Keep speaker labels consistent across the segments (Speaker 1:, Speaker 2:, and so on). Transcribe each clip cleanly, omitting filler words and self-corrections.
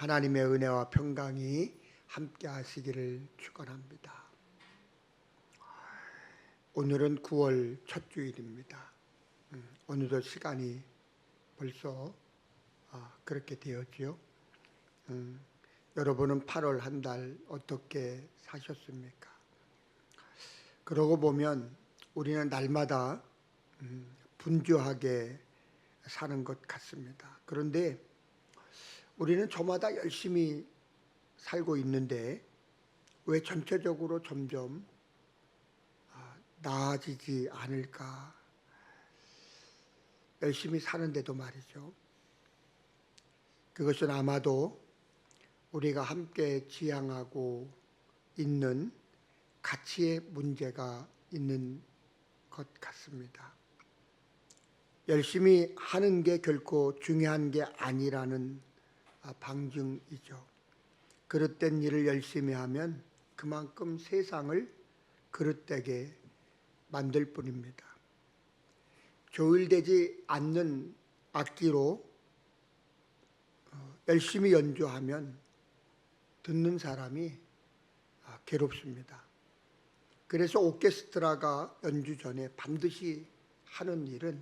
Speaker 1: 하나님의 은혜와 평강이 함께 하시기를 축원합니다. 오늘은 9월 첫 주일입니다. 오늘도 시간이 벌써 그렇게 되었지요. 여러분은 8월 한 달 어떻게 사셨습니까? 그러고 보면 우리는 날마다 분주하게 사는 것 같습니다. 그런데 우리는 저마다 열심히 살고 있는데 왜 전체적으로 점점 나아지지 않을까? 열심히 사는데도 말이죠. 그것은 아마도 우리가 함께 지향하고 있는 가치의 문제가 있는 것 같습니다. 열심히 하는 게 결코 중요한 게 아니라는 방증이죠. 그릇된 일을 열심히 하면 그만큼 세상을 그릇되게 만들 뿐입니다. 조율되지 않는 악기로 열심히 연주하면 듣는 사람이 괴롭습니다. 그래서 오케스트라가 연주 전에 반드시 하는 일은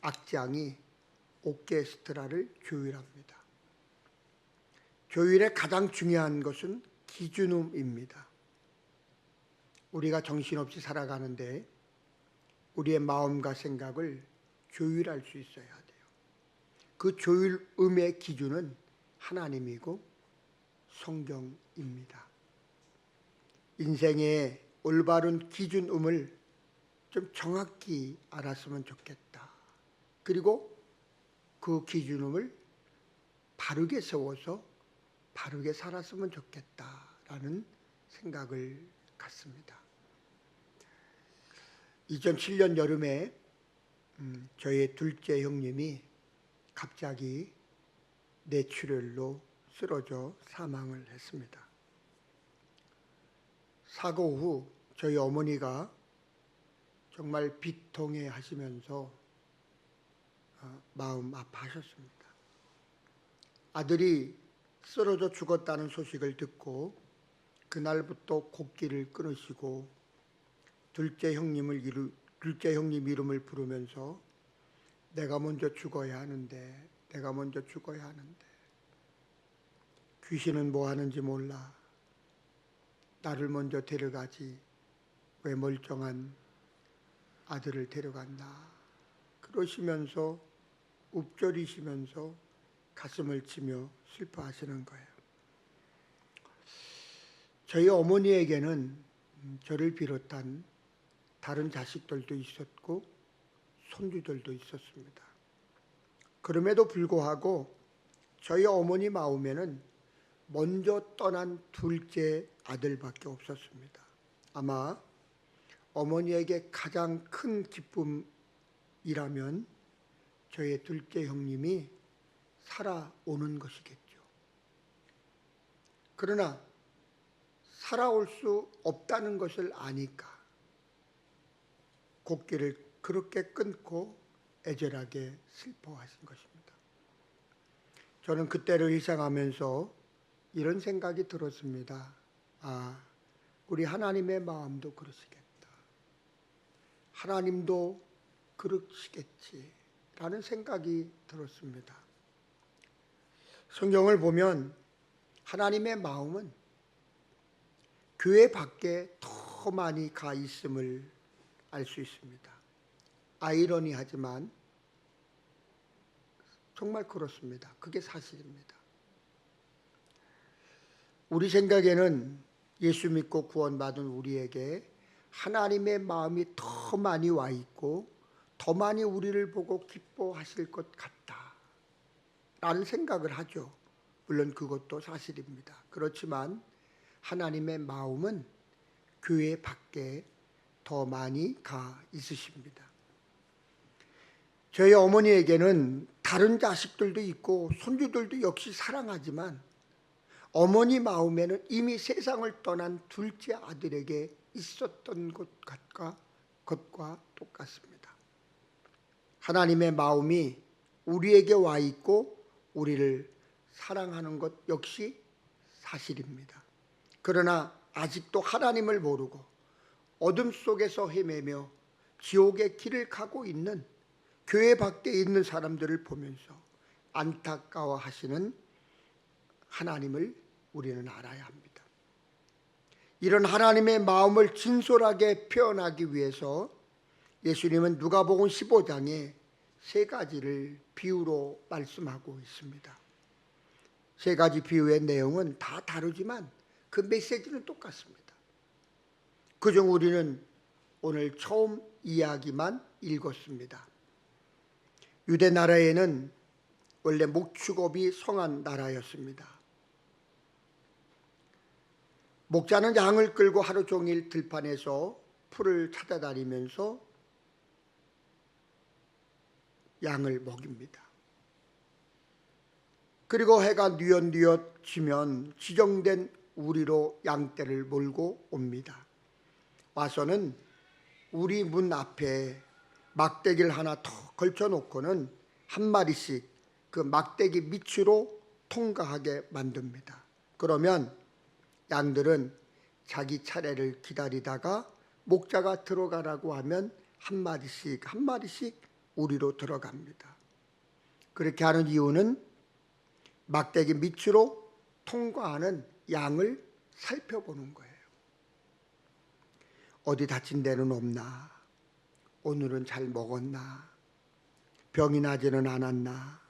Speaker 1: 악장이 오케스트라를 조율합니다. 조율의 가장 중요한 것은 기준음입니다. 우리가 정신없이 살아가는데 우리의 마음과 생각을 조율할 수 있어야 돼요. 그 조율음의 기준은 하나님이고 성경입니다. 인생의 올바른 기준음을 좀 정확히 알았으면 좋겠다. 그리고 그 기준음을 바르게 세워서 바르게 살았으면 좋겠다라는 생각을 갖습니다. 2007년 여름에 저의 둘째 형님이 갑자기 뇌출혈로 쓰러져 사망을 했습니다. 사고 후 저희 어머니가 정말 비통해 하시면서 마음 아파하셨습니다. 아들이 쓰러져 죽었다는 소식을 듣고 그날부터 곡기를 끊으시고 둘째 형님 이름을 부르면서 내가 먼저 죽어야 하는데 내가 먼저 죽어야 하는데 귀신은 뭐 하는지 몰라. 나를 먼저 데려가지 왜 멀쩡한 아들을 데려간다. 그러시면서 읊조리시면서 가슴을 치며 슬퍼하시는 거예요. 저희 어머니에게는 저를 비롯한 다른 자식들도 있었고 손주들도 있었습니다. 그럼에도 불구하고 저희 어머니 마음에는 먼저 떠난 둘째 아들밖에 없었습니다. 아마 어머니에게 가장 큰 기쁨이라면 저의 둘째 형님이 살아오는 것이겠죠. 그러나 살아올 수 없다는 것을 아니까 곡기를 그렇게 끊고 애절하게 슬퍼하신 것입니다. 저는 그때를 회상하면서 이런 생각이 들었습니다. 우리 하나님의 마음도 그러시겠다. 하나님도 그러시겠지라는 생각이 들었습니다. 성경을 보면 하나님의 마음은 교회 밖에 더 많이 가 있음을 알 수 있습니다. 아이러니하지만 정말 그렇습니다. 그게 사실입니다. 우리 생각에는 예수 믿고 구원받은 우리에게 하나님의 마음이 더 많이 와 있고 더 많이 우리를 보고 기뻐하실 것 같다 라는 생각을 하죠. 물론 그것도 사실입니다. 그렇지만 하나님의 마음은 교회 밖에 더 많이 가 있으십니다. 저희 어머니에게는 다른 자식들도 있고 손주들도 역시 사랑하지만 어머니 마음에는 이미 세상을 떠난 둘째 아들에게 있었던 것과 똑같습니다. 하나님의 마음이 우리에게 와 있고 우리를 사랑하는 것 역시 사실입니다. 그러나 아직도 하나님을 모르고 어둠 속에서 헤매며 지옥의 길을 가고 있는 교회 밖에 있는 사람들을 보면서 안타까워하시는 하나님을 우리는 알아야 합니다. 이런 하나님의 마음을 진솔하게 표현하기 위해서 예수님은 누가복음 15장에 세 가지를 비유로 말씀하고 있습니다. 세 가지 비유의 내용은 다 다르지만 그 메시지는 똑같습니다. 그중 우리는 오늘 처음 이야기만 읽었습니다. 유대 나라에는 원래 목축업이 성한 나라였습니다. 목자는 양을 끌고 하루 종일 들판에서 풀을 찾아다니면서 양을 먹입니다. 그리고 해가 뉘엿뉘엿 지면 지정된 우리로 양떼를 몰고 옵니다. 와서는 우리 문 앞에 막대기를 하나 턱 걸쳐놓고는 한 마리씩 그 막대기 밑으로 통과하게 만듭니다. 그러면 양들은 자기 차례를 기다리다가 목자가 들어가라고 하면 한 마리씩 한 마리씩 우리로 들어갑니다. 그렇게 하는 이유는 막대기 밑으로 통과하는 양을 살펴보는 거예요. 어디 다친 데는 없나? 오늘은 잘 먹었나? 병이 나지는 않았나?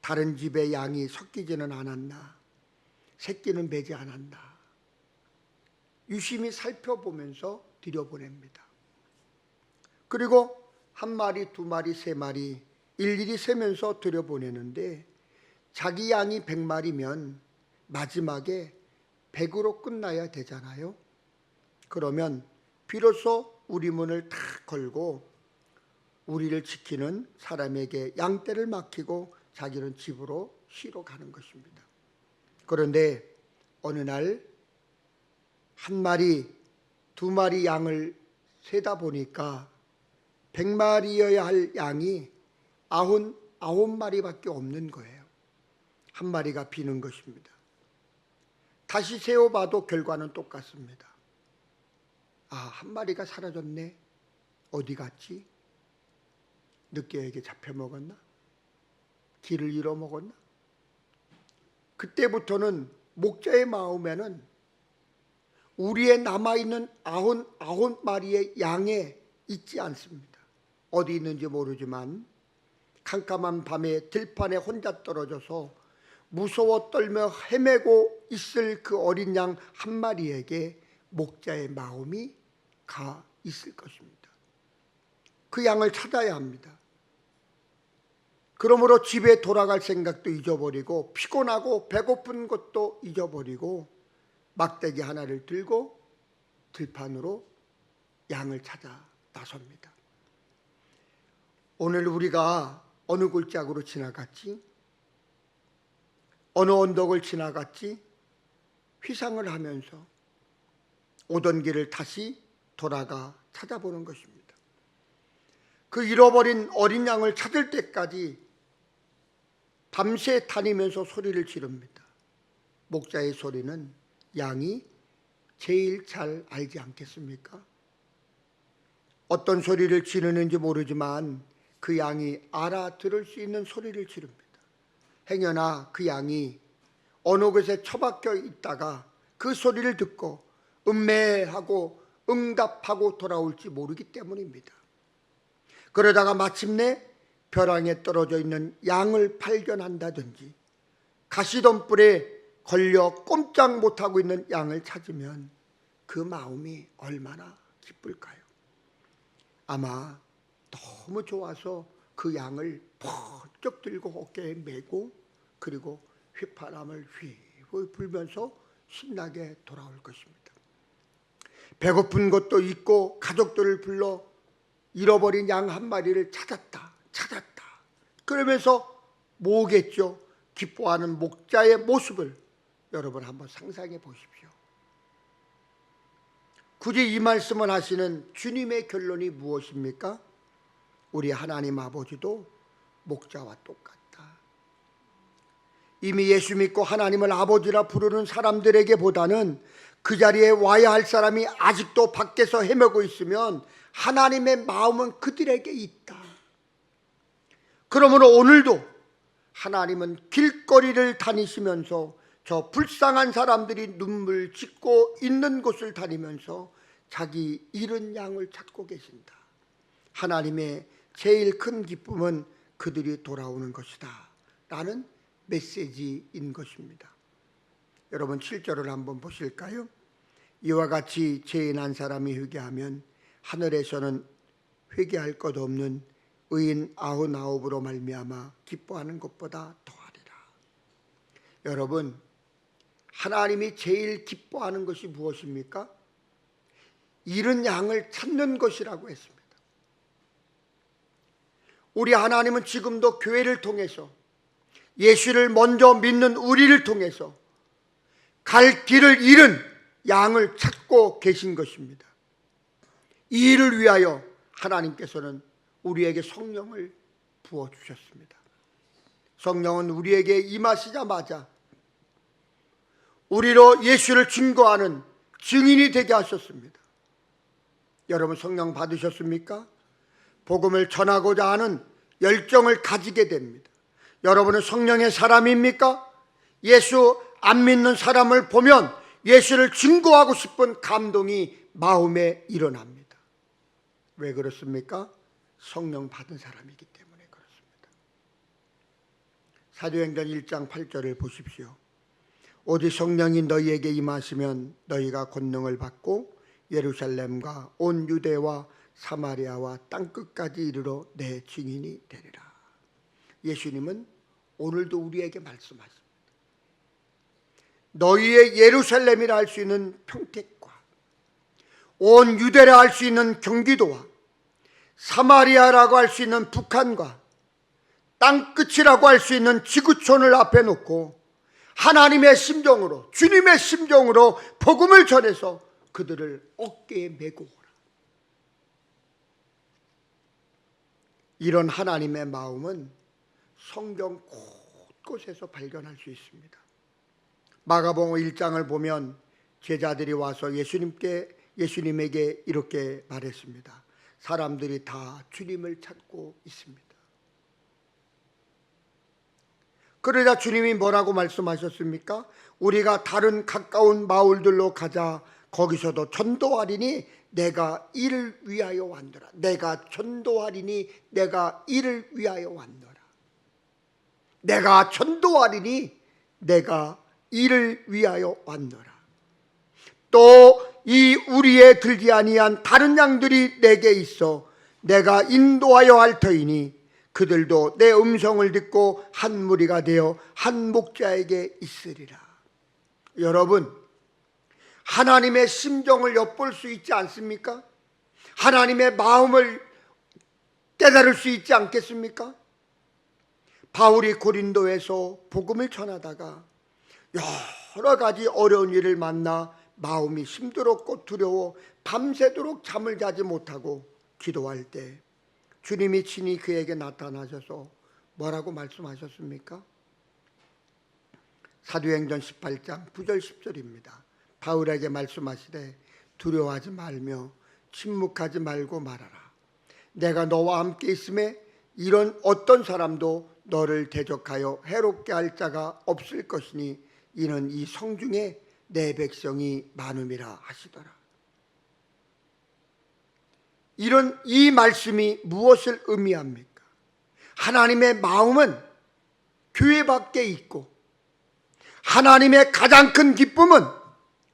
Speaker 1: 다른 집에 양이 섞이지는 않았나? 새끼는 배지 않았나? 유심히 살펴보면서 들여보냅니다. 그리고 한 마리, 두 마리, 세 마리 일일이 세면서 들여보내는데 자기 양이 100마리면 마지막에 100으로 끝나야 되잖아요. 그러면 비로소 우리 문을 탁 걸고 우리를 지키는 사람에게 양떼를 맡기고 자기는 집으로 쉬러 가는 것입니다. 그런데 어느 날 한 마리, 두 마리 양을 세다 보니까 100마리여야 할 양이 99마리밖에 없는 거예요. 한 마리가 비는 것입니다. 다시 세어봐도 결과는 똑같습니다. 한 마리가 사라졌네. 어디 갔지? 늑대에게 잡혀먹었나? 길을 잃어먹었나? 그때부터는 목자의 마음에는 우리의 남아있는 99마리의 양에 있지 않습니다. 어디 있는지 모르지만 캄캄한 밤에 들판에 혼자 떨어져서 무서워 떨며 헤매고 있을 그 어린 양 한 마리에게 목자의 마음이 가 있을 것입니다. 그 양을 찾아야 합니다. 그러므로 집에 돌아갈 생각도 잊어버리고 피곤하고 배고픈 것도 잊어버리고 막대기 하나를 들고 들판으로 양을 찾아 나섭니다. 오늘 우리가 어느 골짜기로 지나갔지? 어느 언덕을 지나갔지? 회상을 하면서 오던 길을 다시 돌아가 찾아보는 것입니다. 그 잃어버린 어린 양을 찾을 때까지 밤새 다니면서 소리를 지릅니다. 목자의 소리는 양이 제일 잘 알지 않겠습니까? 어떤 소리를 지르는지 모르지만 그 양이 알아들을 수 있는 소리를 지릅니다. 행여나 그 양이 어느 곳에 처박혀 있다가 그 소리를 듣고 음매하고 응답하고 돌아올지 모르기 때문입니다. 그러다가 마침내 벼랑에 떨어져 있는 양을 발견한다든지 가시덤불에 걸려 꼼짝 못하고 있는 양을 찾으면 그 마음이 얼마나 기쁠까요? 아마 너무 좋아서 그 양을 번쩍 들고 어깨에 메고 그리고 휘파람을 휘휘 불면서 신나게 돌아올 것입니다. 배고픈 것도 있고 가족들을 불러 잃어버린 양 한 마리를 찾았다. 그러면서 뭐겠죠? 기뻐하는 목자의 모습을 여러분 한번 상상해 보십시오. 굳이 이 말씀을 하시는 주님의 결론이 무엇입니까? 우리 하나님 아버지도 목자와 똑같다. 이미 예수 믿고 하나님을 아버지라 부르는 사람들에게 보다는 그 자리에 와야 할 사람이 아직도 밖에서 헤매고 있으면 하나님의 마음은 그들에게 있다. 그러므로 오늘도 하나님은 길거리를 다니시면서 저 불쌍한 사람들이 눈물 짓고 있는 곳을 다니면서 자기 잃은 양을 찾고 계신다. 하나님의 제일 큰 기쁨은 그들이 돌아오는 것이다 라는 메시지인 것입니다. 여러분 7절을 한번 보실까요? 이와 같이 죄 난 사람이 회개하면 하늘에서는 회개할 것 없는 의인 99으로 말미암아 기뻐하는 것보다 더하리라. 여러분, 하나님이 제일 기뻐하는 것이 무엇입니까? 잃은 양을 찾는 것이라고 했습니다. 우리 하나님은 지금도 교회를 통해서 예수를 먼저 믿는 우리를 통해서 갈 길을 잃은 양을 찾고 계신 것입니다. 이 일을 위하여 하나님께서는 우리에게 성령을 부어주셨습니다. 성령은 우리에게 임하시자마자 우리로 예수를 증거하는 증인이 되게 하셨습니다. 여러분 성령 받으셨습니까? 복음을 전하고자 하는 열정을 가지게 됩니다. 여러분은 성령의 사람입니까? 예수 안 믿는 사람을 보면 예수를 증거하고 싶은 감동이 마음에 일어납니다. 왜 그렇습니까? 성령 받은 사람이기 때문에 그렇습니다. 사도행전 1장 8절을 보십시오. 오직 성령이 너희에게 임하시면 너희가 권능을 받고 예루살렘과 온 유대와 사마리아와 땅끝까지 이르러 내 증인이 되리라. 예수님은 오늘도 우리에게 말씀하십니다. 너희의 예루살렘이라 할 수 있는 평택과 온 유대라 할 수 있는 경기도와 사마리아라고 할 수 있는 북한과 땅끝이라고 할 수 있는 지구촌을 앞에 놓고 하나님의 심정으로, 주님의 심정으로 복음을 전해서 그들을 어깨에 메고 오라. 이런 하나님의 마음은 성경 곳곳에서 발견할 수 있습니다. 마가복음 1장을 보면 제자들이 와서 예수님에게 이렇게 말했습니다. 사람들이 다 주님을 찾고 있습니다. 그러자 주님이 뭐라고 말씀하셨습니까? 우리가 다른 가까운 마을들로 가자. 거기서도 전도하리니 내가 이를 위하여 왔노라. 내가 전도하리니 내가 이를 위하여 왔노라. 내가 전도하리니 내가 이를 위하여 왔노라. 또 이 우리에 들지 아니한 다른 양들이 내게 있어 내가 인도하여 할 터이니 그들도 내 음성을 듣고 한 무리가 되어 한 목자에게 있으리라. 여러분, 하나님의 심정을 엿볼 수 있지 않습니까? 하나님의 마음을 깨달을 수 있지 않겠습니까? 바울이 고린도에서 복음을 전하다가 여러 가지 어려운 일을 만나 마음이 힘들었고 두려워 밤새도록 잠을 자지 못하고 기도할 때 주님이 친히 그에게 나타나셔서 뭐라고 말씀하셨습니까? 사도행전 18장 9절 10절입니다. 바울에게 말씀하시되 두려워하지 말며 침묵하지 말고 말하라. 내가 너와 함께 있음에 이런 어떤 사람도 너를 대적하여 해롭게 할 자가 없을 것이니 이는 이 성중에 내 백성이 많음이라 하시더라. 이 말씀이 무엇을 의미합니까? 하나님의 마음은 교회 밖에 있고 하나님의 가장 큰 기쁨은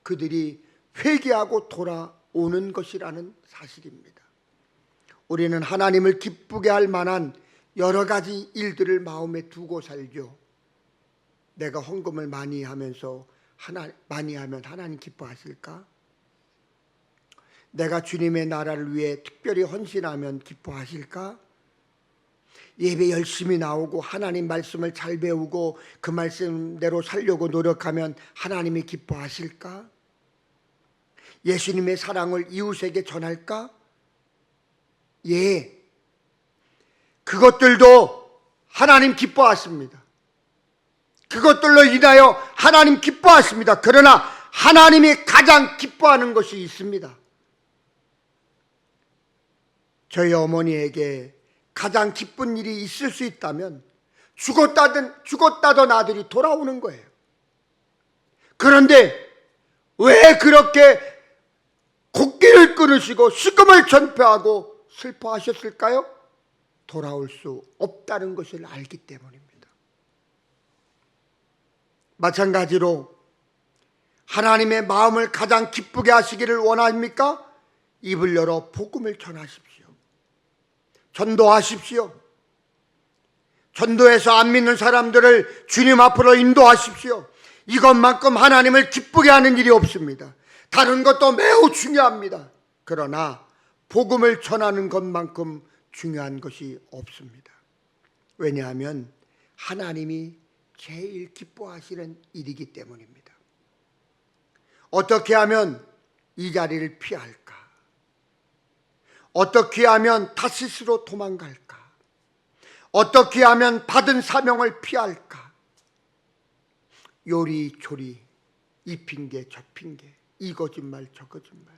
Speaker 1: 그들이 회개하고 돌아오는 것이라는 사실입니다. 우리는 하나님을 기쁘게 할 만한 여러 가지 일들을 마음에 두고 살죠. 내가 헌금을 많이 하면 하나님 기뻐하실까? 내가 주님의 나라를 위해 특별히 헌신하면 기뻐하실까? 예배 열심히 나오고 하나님 말씀을 잘 배우고 그 말씀대로 살려고 노력하면 하나님이 기뻐하실까? 예수님의 사랑을 이웃에게 전할까? 예, 그것들도 하나님 기뻐하십니다. 그것들로 인하여 하나님 기뻐하십니다. 그러나 하나님이 가장 기뻐하는 것이 있습니다. 저희 어머니에게 가장 기쁜 일이 있을 수 있다면 죽었다던 아들이 돌아오는 거예요. 그런데 왜 그렇게 곡기를 끊으시고 식음을 전폐하고 슬퍼하셨을까요? 돌아올 수 없다는 것을 알기 때문입니다. 마찬가지로 하나님의 마음을 가장 기쁘게 하시기를 원합니까? 입을 열어 복음을 전하십시오. 전도하십시오. 전도해서 안 믿는 사람들을 주님 앞으로 인도하십시오. 이것만큼 하나님을 기쁘게 하는 일이 없습니다. 다른 것도 매우 중요합니다. 그러나 복음을 전하는 것만큼 중요한 것이 없습니다. 왜냐하면 하나님이 제일 기뻐하시는 일이기 때문입니다. 어떻게 하면 이 자리를 피할까? 어떻게 하면 다시스로 도망갈까? 어떻게 하면 받은 사명을 피할까? 요리조리 이 핑계 저 핑계, 이 거짓말 저 거짓말.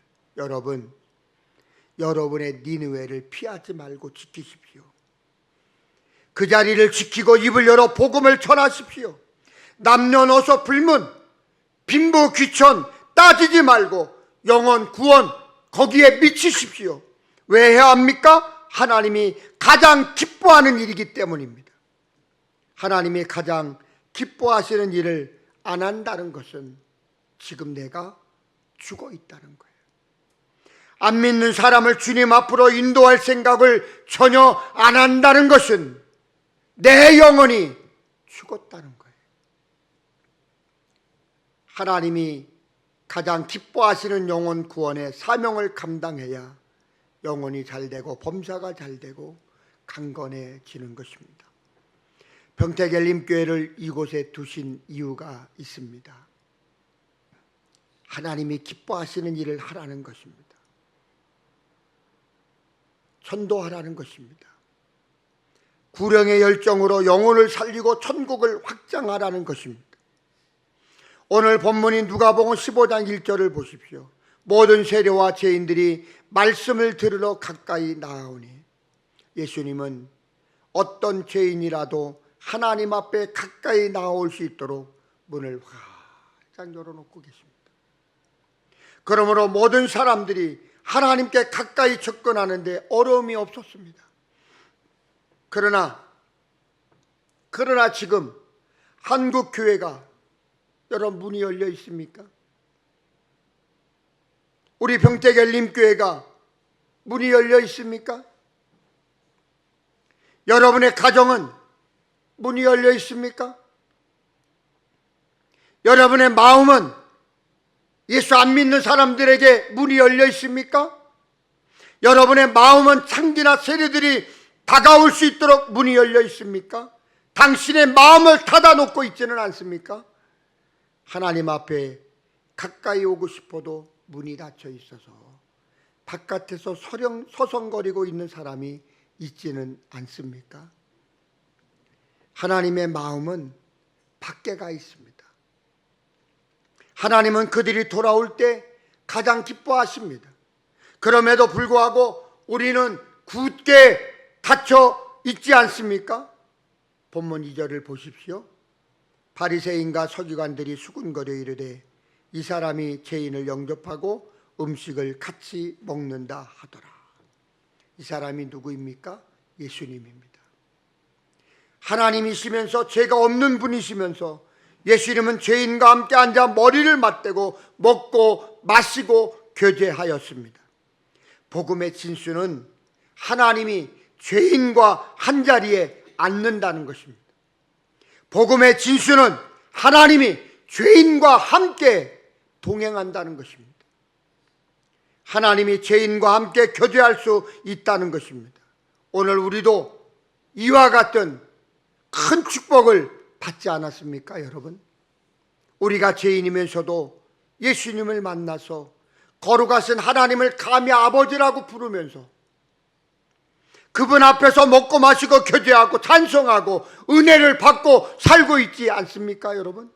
Speaker 1: 여러분의 니느웨를 피하지 말고 지키십시오. 그 자리를 지키고 입을 열어 복음을 전하십시오. 남녀노소 불문, 빈부 귀천 따지지 말고 영혼 구원 거기에 미치십시오. 왜 해야 합니까? 하나님이 가장 기뻐하는 일이기 때문입니다. 하나님이 가장 기뻐하시는 일을 안 한다는 것은 지금 내가 죽어 있다는 거예요. 안 믿는 사람을 주님 앞으로 인도할 생각을 전혀 안 한다는 것은 내 영혼이 죽었다는 거예요. 하나님이 가장 기뻐하시는 영혼 구원의 사명을 감당해야 영혼이 잘되고 범사가 잘되고 강건해지는 것입니다. 평택엘림교회를 이곳에 두신 이유가 있습니다. 하나님이 기뻐하시는 일을 하라는 것입니다. 전도하라는 것입니다. 구령의 열정으로 영혼을 살리고 천국을 확장하라는 것입니다. 오늘 본문인 누가복음 15장 1절을 보십시오. 모든 세례와 죄인들이 말씀을 들으러 가까이 나아오니, 예수님은 어떤 죄인이라도 하나님 앞에 가까이 나올 수 있도록 문을 활짝 열어놓고 계십니다. 그러므로 모든 사람들이 하나님께 가까이 접근하는데 어려움이 없었습니다. 그러나 지금 한국 교회가 여러분 문이 열려 있습니까? 우리 평택엘림교회가 문이 열려 있습니까? 여러분의 가정은 문이 열려 있습니까? 여러분의 마음은 예수 안 믿는 사람들에게 문이 열려 있습니까? 여러분의 마음은 창기나 세례들이 다가올 수 있도록 문이 열려 있습니까? 당신의 마음을 닫아놓고 있지는 않습니까? 하나님 앞에 가까이 오고 싶어도 문이 닫혀 있어서 바깥에서 서성거리고 있는 사람이 있지는 않습니까? 하나님의 마음은 밖에 가 있습니다. 하나님은 그들이 돌아올 때 가장 기뻐하십니다. 그럼에도 불구하고 우리는 굳게 닫혀 있지 않습니까? 본문 2절을 보십시오. 바리새인과 서기관들이 수군거려 이르되 이 사람이 죄인을 영접하고 음식을 같이 먹는다 하더라. 이 사람이 누구입니까? 예수님입니다. 하나님이시면서 죄가 없는 분이시면서 예수님은 죄인과 함께 앉아 머리를 맞대고 먹고 마시고 교제하였습니다. 복음의 진수는 하나님이 죄인과 한자리에 앉는다는 것입니다. 복음의 진수는 하나님이 죄인과 함께 동행한다는 것입니다. 하나님이 죄인과 함께 교제할 수 있다는 것입니다. 오늘 우리도 이와 같은 큰 축복을 받지 않았습니까, 여러분? 우리가 죄인이면서도 예수님을 만나서 거룩하신 하나님을 감히 아버지라고 부르면서 그분 앞에서 먹고 마시고 교제하고 찬송하고 은혜를 받고 살고 있지 않습니까, 여러분?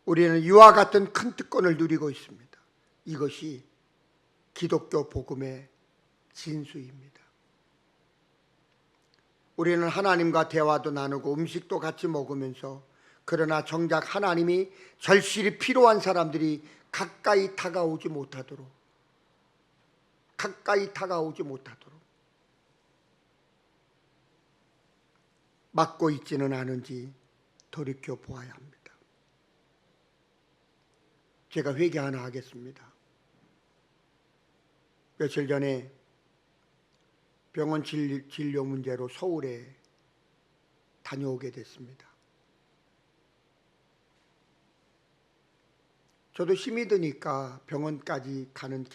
Speaker 1: 우리는 이와 같은 큰 특권을 누리고 있습니다. 이것이 기독교 복음의 진수입니다. 우리는 하나님과 대화도 나누고 음식도 같이 먹으면서, 그러나 정작 하나님이 절실히 필요한 사람들이 가까이 다가오지 못하도록 막고 있지는 않은지 돌이켜 보아야 합니다. 제가 회개 하나 하겠습니다. 며칠 전에 병원 진료 문제로 서울에 다녀오게 됐습니다. 저도 힘이 드니까 병원까지 가는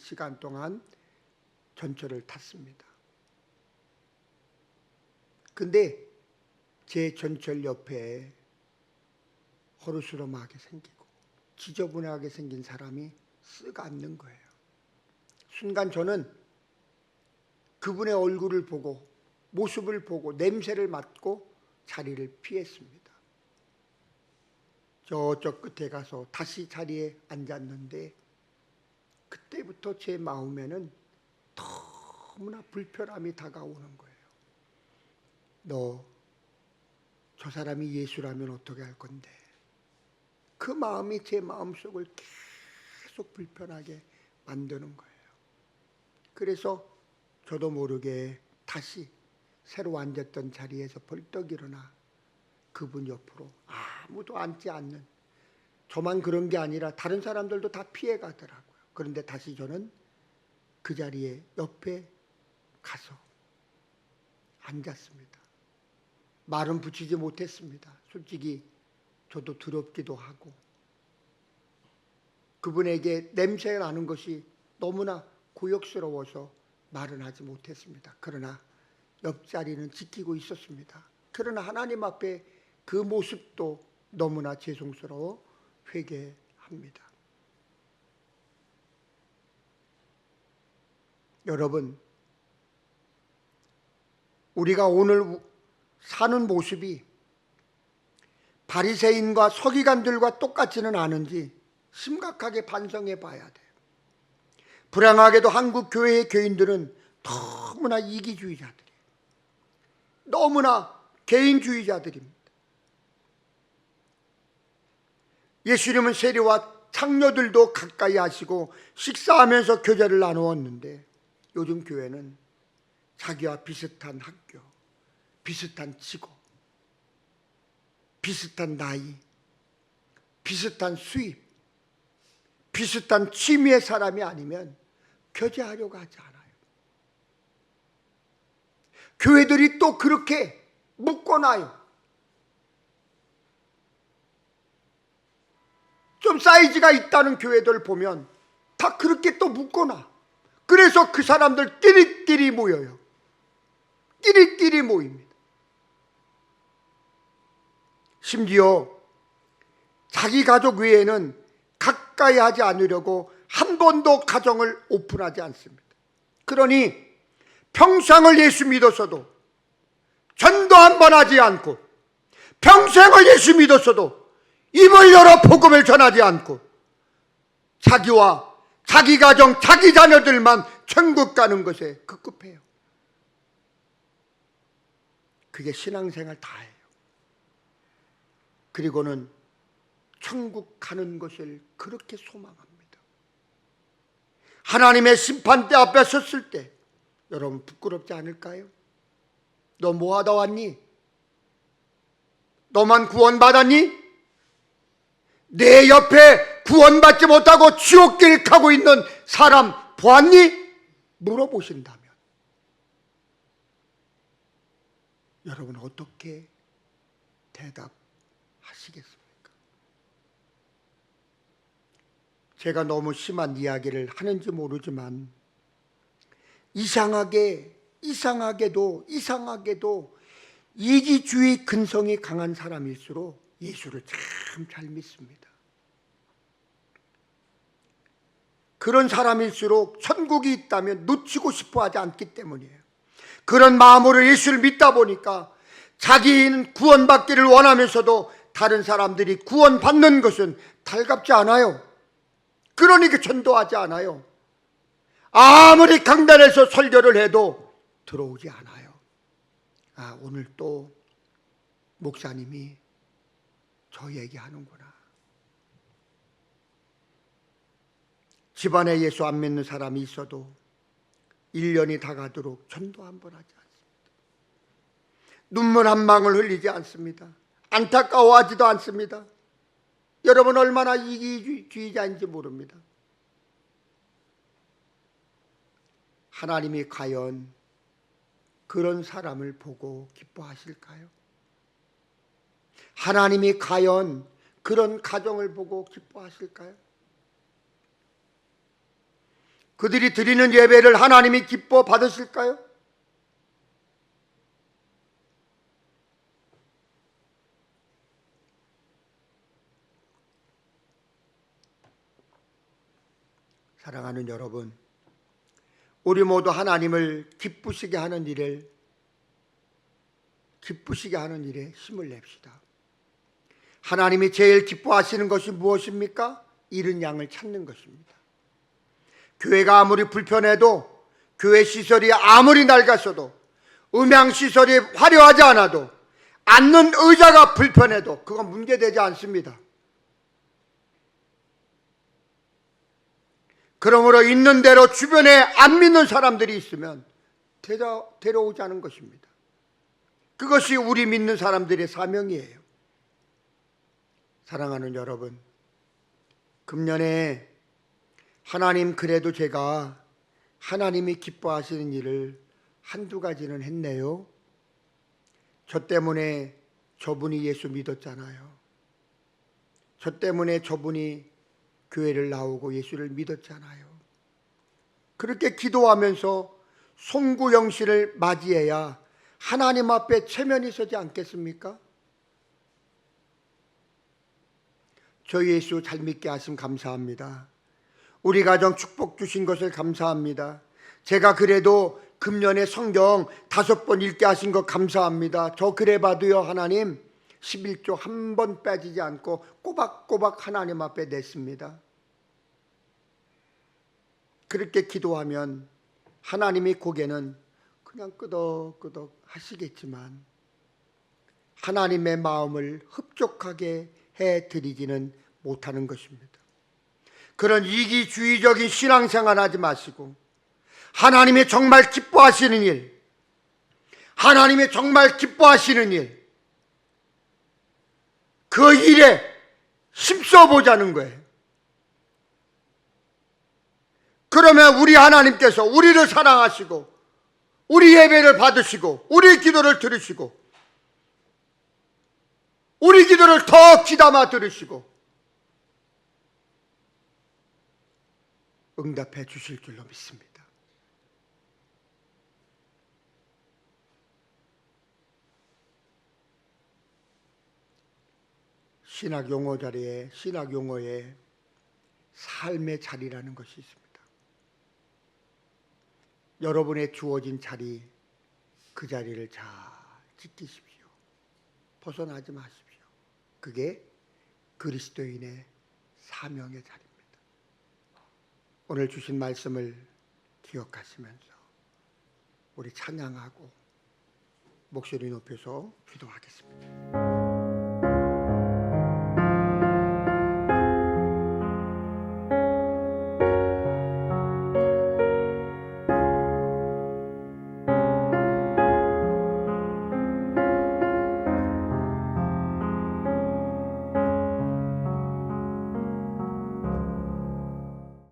Speaker 1: 시간 동안 전철을 탔습니다. 근데 제 전철 옆에 허르스름하게 생기고 지저분하게 생긴 사람이 쓱 앉는 거예요. 순간 저는 그분의 얼굴을 보고 모습을 보고 냄새를 맡고 자리를 피했습니다. 저쪽 끝에 가서 다시 자리에 앉았는데, 그때부터 제 마음에는 너무나 불편함이 다가오는 거예요. 너 저 사람이 예수라면 어떻게 할 건데? 그 마음이 제 마음속을 계속 불편하게 만드는 거예요. 그래서 저도 모르게 다시 새로 앉았던 자리에서 벌떡 일어나 그분 옆으로 아무도 앉지 않는, 저만 그런 게 아니라 다른 사람들도 다 피해 가더라고요. 그런데 다시 저는 그 자리에 옆에 가서 앉았습니다. 말은 붙이지 못했습니다. 솔직히 저도 두렵기도 하고, 그분에게 냄새 나는 것이 너무나 고역스러워서 말은 하지 못했습니다. 그러나 옆자리는 지키고 있었습니다. 그러나 하나님 앞에 그 모습도 너무나 죄송스러워 회개합니다. 여러분, 우리가 오늘 사는 모습이 바리새인과 서기관들과 똑같지는 않은지 심각하게 반성해 봐야 돼요. 불행하게도 한국 교회의 교인들은 너무나 이기주의자들이에요. 너무나 개인주의자들입니다. 예수님은 세리와 창녀들도 가까이 하시고 식사하면서 교제를 나누었는데, 요즘 교회는 자기와 비슷한 학교, 비슷한 직업, 비슷한 나이, 비슷한 수입, 비슷한 취미의 사람이 아니면 교제하려고 하지 않아요. 교회들이 또 그렇게 묶어놔요. 좀 사이즈가 있다는 교회들 보면 다 그렇게 또 묶어놔. 그래서 그 사람들 끼리끼리 모여요. 끼리끼리 모입니다. 심지어 자기 가족 외에는 가까이 하지 않으려고 한 번도 가정을 오픈하지 않습니다. 그러니 평생을 예수 믿었어도 전도 한 번 하지 않고, 평생을 예수 믿었어도 입을 열어 복음을 전하지 않고, 자기와 자기 가정, 자기 자녀들만 천국 가는 것에 급급해요. 그게 신앙생활 다예요. 그리고는 천국 가는 것을 그렇게 소망합니다. 하나님의 심판대 앞에 섰을 때 여러분 부끄럽지 않을까요? 너 뭐 하다 왔니? 너만 구원받았니? 내 옆에 구원받지 못하고 지옥길 가고 있는 사람 보았니? 물어보신다면 여러분 어떻게 대답하시겠습니까? 제가 너무 심한 이야기를 하는지 모르지만 이상하게도 이기주의 근성이 강한 사람일수록 예수를 참 잘 믿습니다. 그런 사람일수록 천국이 있다면 놓치고 싶어 하지 않기 때문이에요. 그런 마음으로 예수를 믿다 보니까 자기는 구원받기를 원하면서도 다른 사람들이 구원받는 것은 달갑지 않아요. 그러니까 전도하지 않아요. 아무리 강단에서 설교를 해도 들어오지 않아요. 오늘 또 목사님이 저 얘기하는구나. 집안에 예수 안 믿는 사람이 있어도 1년이 다 가도록 전도 한 번 하지 않습니다. 눈물 한 방울 흘리지 않습니다. 안타까워하지도 않습니다. 여러분 얼마나 이기주의자인지 모릅니다. 하나님이 과연 그런 사람을 보고 기뻐하실까요? 하나님이 과연 그런 가정을 보고 기뻐하실까요? 그들이 드리는 예배를 하나님이 기뻐 받으실까요? 사랑하는 여러분, 우리 모두 하나님을 기쁘시게 하는 일에 힘을 냅시다. 하나님이 제일 기뻐하시는 것이 무엇입니까? 잃은 양을 찾는 것입니다. 교회가 아무리 불편해도, 교회 시설이 아무리 낡았어도, 음향 시설이 화려하지 않아도, 앉는 의자가 불편해도 그건 문제되지 않습니다. 그러므로 있는 대로 주변에 안 믿는 사람들이 있으면 데려오자는 것입니다. 그것이 우리 믿는 사람들의 사명이에요. 사랑하는 여러분, 금년에 하나님 그래도 제가 하나님이 기뻐하시는 일을 한두 가지는 했네요. 저 때문에 저분이 예수 믿었잖아요. 저 때문에 저분이 교회를 나오고 예수를 믿었잖아요. 그렇게 기도하면서 송구영신을 맞이해야 하나님 앞에 체면이 서지 않겠습니까? 저희 예수 잘 믿게 하심 감사합니다. 우리 가정 축복 주신 것을 감사합니다. 제가 그래도 금년에 성경 5번 읽게 하신 것 감사합니다. 저 그래 봐도요 하나님 11조 한 번 빠지지 않고 꼬박꼬박 하나님 앞에 냈습니다. 그렇게 기도하면 하나님이 고개는 그냥 끄덕끄덕 하시겠지만 하나님의 마음을 흡족하게 해드리지는 못하는 것입니다. 그런 이기주의적인 신앙생활 하지 마시고 하나님이 정말 기뻐하시는 일, 하나님이 정말 기뻐하시는 일, 그 일에 힘써 보자는 거예요. 그러면 우리 하나님께서 우리를 사랑하시고 우리 예배를 받으시고 우리 기도를 들으시고 우리 기도를 더 귀담아 들으시고 응답해 주실 줄로 믿습니다. 신학 용어 자리에 신학 용어에 삶의 자리라는 것이 있습니다. 여러분의 주어진 자리, 그 자리를 잘 지키십시오. 벗어나지 마십시오. 그게 그리스도인의 사명의 자리입니다. 오늘 주신 말씀을 기억하시면서 우리 찬양하고 목소리 높여서 기도하겠습니다.